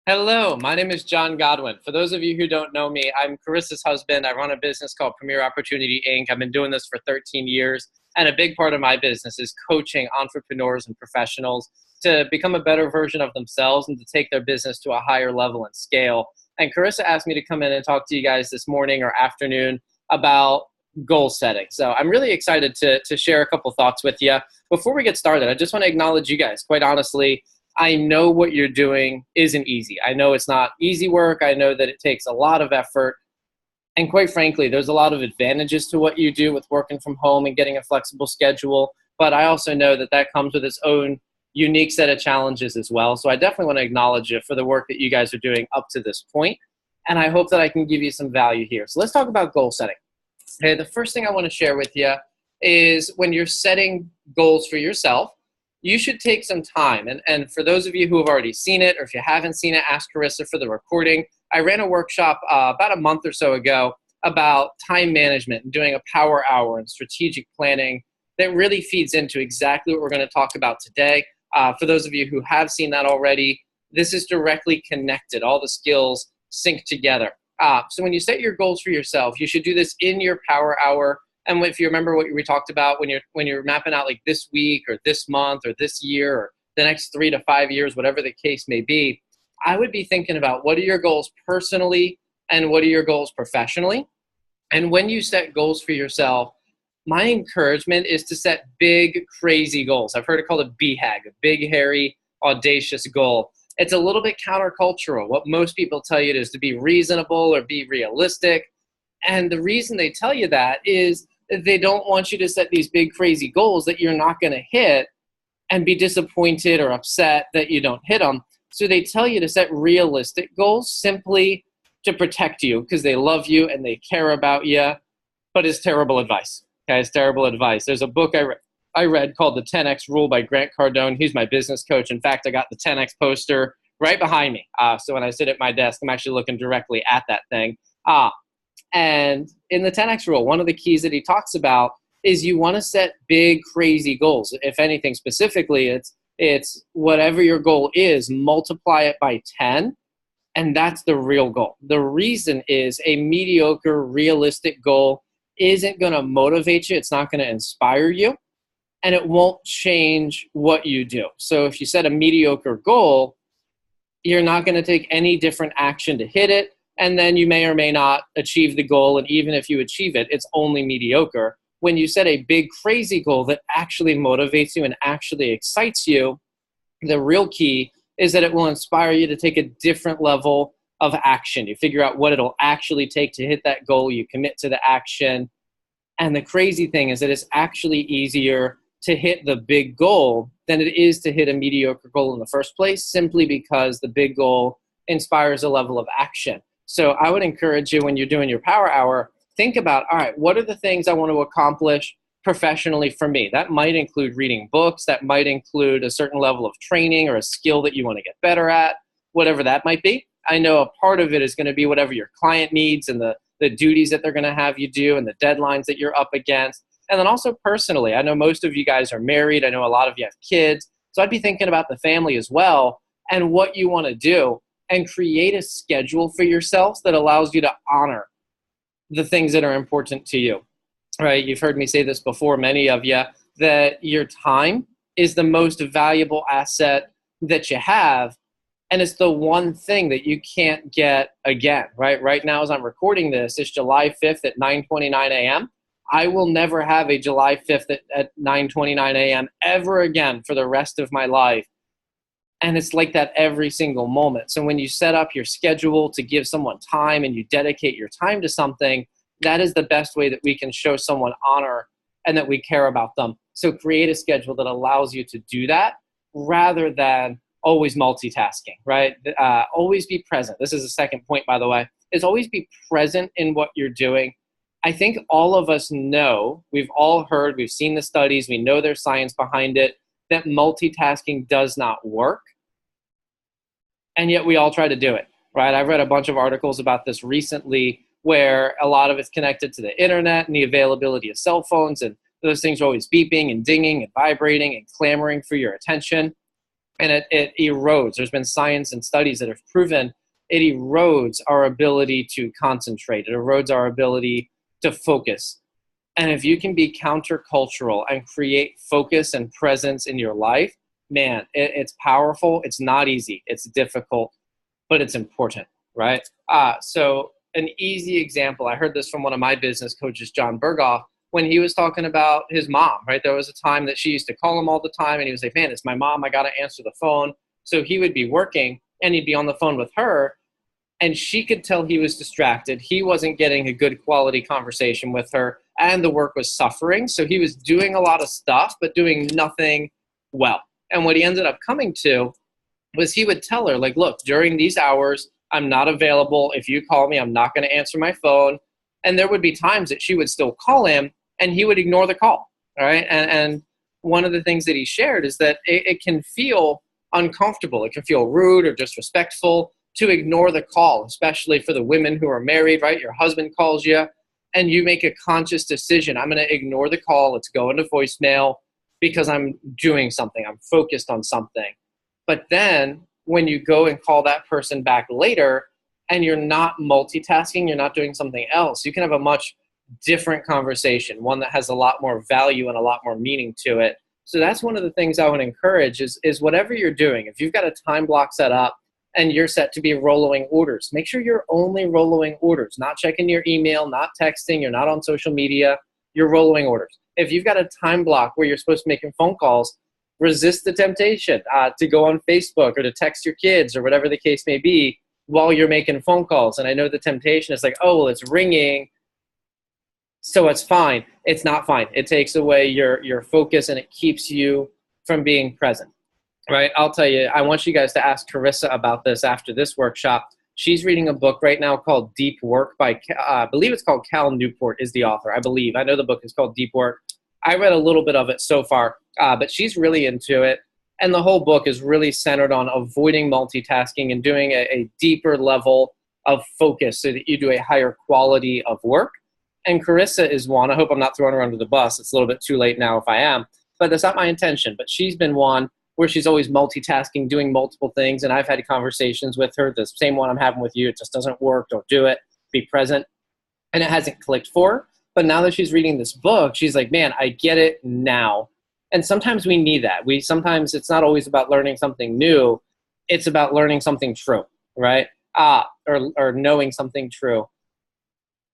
Hello, my name is John Godwin. For those of you who don't know me, I'm Carissa's husband. I run a business called Premier Opportunity Inc. I've been doing this for 13 years, and a big part of my business is coaching entrepreneurs and professionals to become a better version of themselves and to take their business to a higher level and scale. And Carissa asked me to come in and talk to you guys this morning or afternoon about goal setting. So I'm really excited to share a couple thoughts with you. Before we get started, I just want to acknowledge you guys. Quite honestly, I know what you're doing isn't easy. I know it's not easy work. I know that it takes a lot of effort. And quite frankly, there's a lot of advantages to what you do with working from home and getting a flexible schedule. But I also know that that comes with its own unique set of challenges as well. So I definitely want to acknowledge you for the work that you guys are doing up to this point. And I hope that I can give you some value here. So let's talk about goal setting. Okay, the first thing I want to share with you is when you're setting goals for yourself, you should take some time. And for those of you who have already seen it, or if you haven't seen it, ask Carissa for the recording. I ran a workshop about a month or so ago about time management and doing a power hour and strategic planning that really feeds into exactly what we're going to talk about today. For those of you who have seen that already, this is directly connected. All the skills sync together. So when you set your goals for yourself, you should do this in your power hour. And if you remember what we talked about when you're mapping out like this week or this month or this year or the next 3 to 5 years, whatever the case may be, I would be thinking about what are your goals personally and what are your goals professionally. And when you set goals for yourself, my encouragement is to set big, crazy goals. I've heard it called a BHAG, a big, hairy, audacious goal. It's a little bit countercultural. What most people tell you is to be reasonable or be realistic. And the reason they tell you that is they don't want you to set these big, crazy goals that you're not going to hit and be disappointed or upset that you don't hit them. So they tell you to set realistic goals simply to protect you because they love you and they care about you. But it's terrible advice. Okay, it's terrible advice. There's a book I read called The 10X Rule by Grant Cardone. He's my business coach. In fact, I got the 10X poster right behind me. So when I sit at my desk, I'm actually looking directly at that thing. And in the 10X rule, one of the keys that he talks about is you want to set big, crazy goals. If anything specifically, it's whatever your goal is, multiply it by 10, and that's the real goal. The reason is a mediocre, realistic goal isn't going to motivate you. It's not going to inspire you, and it won't change what you do. So if you set a mediocre goal, you're not going to take any different action to hit it. And then you may or may not achieve the goal. And even if you achieve it, it's only mediocre. When you set a big, crazy goal that actually motivates you and actually excites you, the real key is that it will inspire you to take a different level of action. You figure out what it'll actually take to hit that goal. You commit to the action. And the crazy thing is that it's actually easier to hit the big goal than it is to hit a mediocre goal in the first place, simply because the big goal inspires a level of action. So I would encourage you when you're doing your power hour, think about, all right, what are the things I want to accomplish professionally for me? That might include reading books. That might include a certain level of training or a skill that you want to get better at, whatever that might be. I know a part of it is going to be whatever your client needs and the duties that they're going to have you do and the deadlines that you're up against. And then also personally, I know most of you guys are married. I know a lot of you have kids. So I'd be thinking about the family as well and what you want to do, and create a schedule for yourselves that allows you to honor the things that are important to you, right? You've heard me say this before, many of you, that your time is the most valuable asset that you have, and it's the one thing that you can't get again, right? Right now, as I'm recording this, it's July 5th at 9:29 a.m. I will never have a July 5th at 9:29 a.m. ever again for the rest of my life. And it's like that every single moment. So when you set up your schedule to give someone time and you dedicate your time to something, that is the best way that we can show someone honor and that we care about them. So create a schedule that allows you to do that rather than always multitasking, right? Always be present. This is the second point, by the way, is always be present in what you're doing. I think all of us know, we've all heard, we've seen the studies, we know there's science behind it, that multitasking does not work, and yet we all try to do it, right? I've read a bunch of articles about this recently where a lot of it's connected to the internet and the availability of cell phones, and those things are always beeping and dinging and vibrating and clamoring for your attention. and it erodes. There's been science and studies that have proven it erodes our ability to concentrate. It erodes our ability to focus. And if you can be countercultural and create focus and presence in your life, man, it's powerful. It's not easy. It's difficult, but it's important, right? So an easy example, I heard this from one of my business coaches, John Berghoff, when he was talking about his mom, right? There was a time that she used to call him all the time, and he was like, man, it's my mom. I got to answer the phone. So he would be working, and he'd be on the phone with her, and she could tell he was distracted. He wasn't getting a good quality conversation with her, and the work was suffering. So he was doing a lot of stuff, but doing nothing well. And what he ended up coming to was he would tell her, like, look, during these hours, I'm not available. If you call me, I'm not going to answer my phone. And there would be times that she would still call him, and he would ignore the call, all right? And one of the things that he shared is that it can feel uncomfortable. It can feel rude or disrespectful to ignore the call, especially for the women who are married, right? Your husband calls you, and you make a conscious decision. I'm going to ignore the call. It's going to voicemail because I'm doing something. I'm focused on something. But then when you go and call that person back later and you're not multitasking, you're not doing something else, you can have a much different conversation, one that has a lot more value and a lot more meaning to it. So that's one of the things I would encourage is whatever you're doing, if you've got a time block set up and you're set to be rolling orders, make sure you're only rolling orders, not checking your email, not texting, you're not on social media, you're rolling orders. If you've got a time block where you're supposed to be making phone calls, resist the temptation to go on Facebook or to text your kids or whatever the case may be while you're making phone calls. And I know the temptation is like, oh, well, it's ringing, so it's fine. It's not fine. It takes away your focus and it keeps you from being present, right? I'll tell you, I want you guys to ask Carissa about this after this workshop. She's reading a book right now called Deep Work by, I believe it's called Cal Newport is the author, I believe. I know the book is called Deep Work. I read a little bit of it so far, but she's really into it. And the whole book is really centered on avoiding multitasking and doing a deeper level of focus so that you do a higher quality of work. And Carissa is one. I hope I'm not throwing her under the bus. It's a little bit too late now if I am, but that's not my intention. But she's been one where she's always multitasking, doing multiple things. And I've had conversations with her, the same one I'm having with you. It just doesn't work. Don't do it. Be present. And it hasn't clicked for her. But now that she's reading this book, she's like, man, I get it now. And sometimes we need that. Sometimes it's not always about learning something new. It's about learning something true, right? Or knowing something true.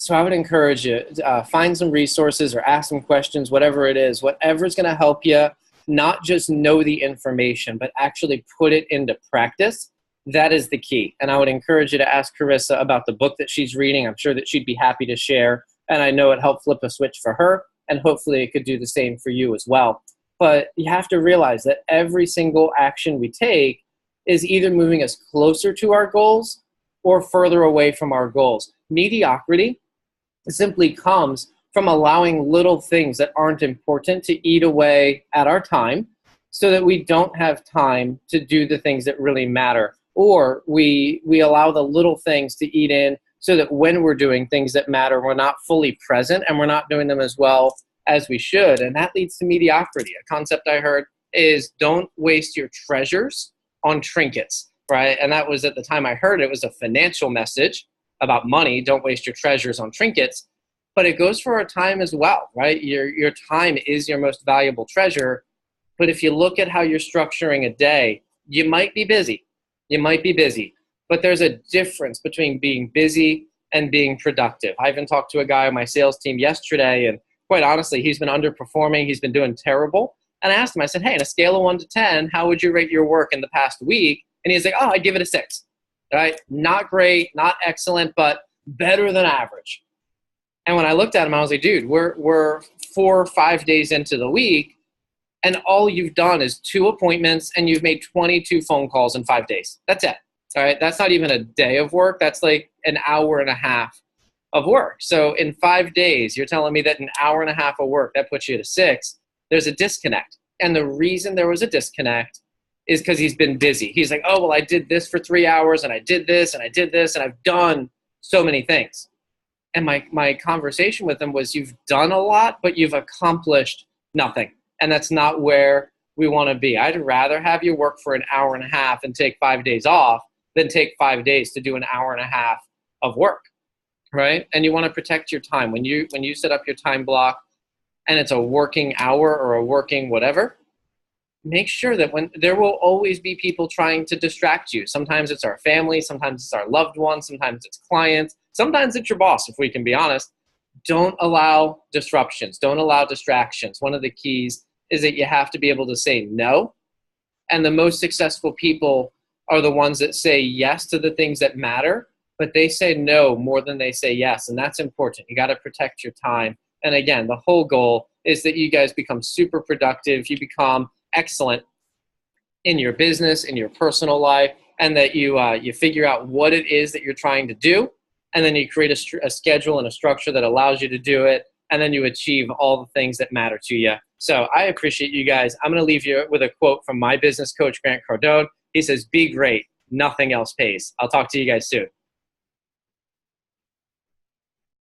So I would encourage you, find some resources or ask some questions, whatever it is, whatever's going to help you not just know the information, but actually put it into practice. That is the key. And I would encourage you to ask Carissa about the book that she's reading. I'm sure that she'd be happy to share. And I know it helped flip a switch for her, and hopefully it could do the same for you as well. But you have to realize that every single action we take is either moving us closer to our goals or further away from our goals. Mediocrity simply comes from allowing little things that aren't important to eat away at our time so that we don't have time to do the things that really matter. Or we allow the little things to eat in so that when we're doing things that matter, we're not fully present and we're not doing them as well as we should. And that leads to mediocrity. A concept I heard is don't waste your treasures on trinkets, right? And that was, at the time I heard it, was a financial message about money. Don't waste your treasures on trinkets. But it goes for our time as well, right? Your time is your most valuable treasure. But if you look at how you're structuring a day, you might be busy. You might be busy. But there's a difference between being busy and being productive. I even talked to a guy on my sales team yesterday, and quite honestly, he's been underperforming. He's been doing terrible. And I asked him, I said, hey, on a scale of 1 to 10, how would you rate your work in the past week? And he's like, oh, I'd give it a 6. Right? Not great, not excellent, but better than average. And when I looked at him, I was like, dude, we're 4 or 5 days into the week, and all you've done is 2 appointments, and you've made 22 phone calls in 5 days. That's it. All right? That's not even a day of work. That's like an hour and a half of work. So in 5 days, you're telling me that an hour and a half of work, that puts you at a 6. There's a disconnect. And the reason there was a disconnect is because he's been busy. He's like, oh, well, I did this for 3 hours, and I did this, and I did this, and I've done so many things. And my conversation with him was, you've done a lot, but you've accomplished nothing. And that's not where we want to be. I'd rather have you work for an hour and a half and take 5 days off than take 5 days to do an hour and a half of work, right? And you want to protect your time. When you set up your time block and it's a working hour or a working whatever, make sure that when there will always be people trying to distract you. Sometimes it's our family, sometimes it's our loved ones, sometimes it's clients, sometimes it's your boss, if we can be honest. Don't allow disruptions. Don't allow distractions. One of the keys is that you have to be able to say no. And the most successful people are the ones that say yes to the things that matter, but they say no more than they say yes. And that's important. You got to protect your time. And again, the whole goal is that you guys become super productive. You become excellent in your business, in your personal life, and that you figure out what it is that you're trying to do. And then you create a schedule and a structure that allows you to do it. And then you achieve all the things that matter to you. So I appreciate you guys. I'm going to leave you with a quote from my business coach, Grant Cardone. He says, "Be great. Nothing else pays." I'll talk to you guys soon.